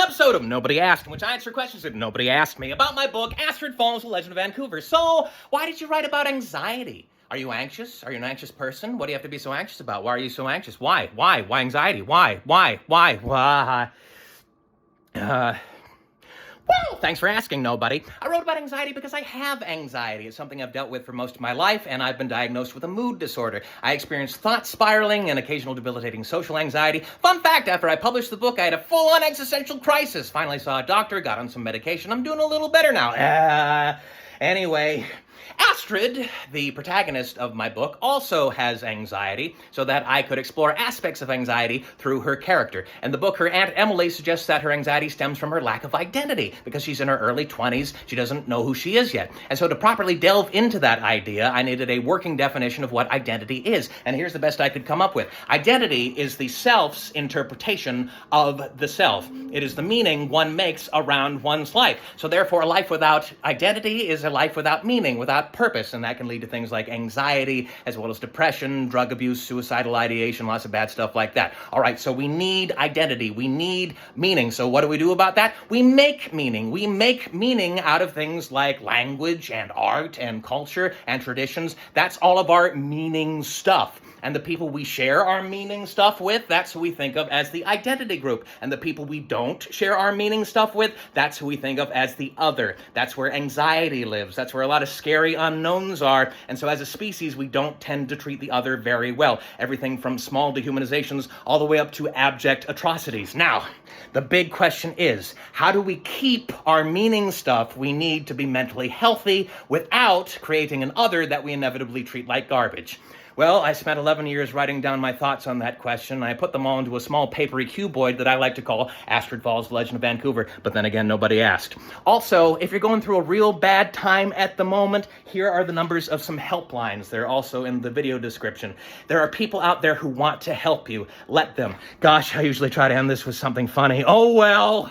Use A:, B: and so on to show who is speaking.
A: episode of Nobody Asked, in which I answer questions that nobody asked me about my book, Astrid Falls, The Legend of Vancouver. So, why did you write about anxiety? Are you anxious? Are you an anxious person? What do you have to be so anxious about? Why are you so anxious? Why? Why anxiety? Why? Well, thanks for asking, nobody. I wrote about anxiety because I have anxiety. It's something I've dealt with for most of my life, and I've been diagnosed with a mood disorder. I experience thought spiraling and occasional debilitating social anxiety. Fun fact, after I published the book, I had a full-on existential crisis. Finally saw a doctor, got on some medication. I'm doing a little better now. Anyway, Astrid, the protagonist of my book, also has anxiety, so that I could explore aspects of anxiety through her character. In the book, her Aunt Emily suggests that her anxiety stems from her lack of identity. Because she's in her early 20s, she doesn't know who she is yet. And so to properly delve into that idea, I needed a working definition of what identity is. And here's the best I could come up with. Identity is the self's interpretation of the self. It is the meaning one makes around one's life. So therefore, a life without identity is a life without meaning, without purpose, and that can lead to things like anxiety, as well as depression, drug abuse, suicidal ideation, lots of bad stuff like that. All right, so we need identity. We need meaning. So what do we do about that? We make meaning. We make meaning out of things like language and art and culture and traditions. That's all of our meaning stuff. And the people we share our meaning stuff with, that's who we think of as the identity group. And the people we don't share our meaning stuff with, that's who we think of as the other. That's where anxiety lives. That's where a lot of scary unknowns are. And so as a species, we don't tend to treat the other very well. Everything from small dehumanizations all the way up to abject atrocities. Now, the big question is, how do we keep our meaning stuff we need to be mentally healthy without creating an other that we inevitably treat like garbage? Well, I spent 11 years writing down my thoughts on that question, and I put them all into a small papery cuboid that I like to call Astrid Falls, The Legend of Vancouver, but then again, nobody asked. Also, if you're going through a real bad time at the moment, here are the numbers of some helplines. They're also in the video description. There are people out there who want to help you. Let them. Gosh, I usually try to end this with something funny. Oh well.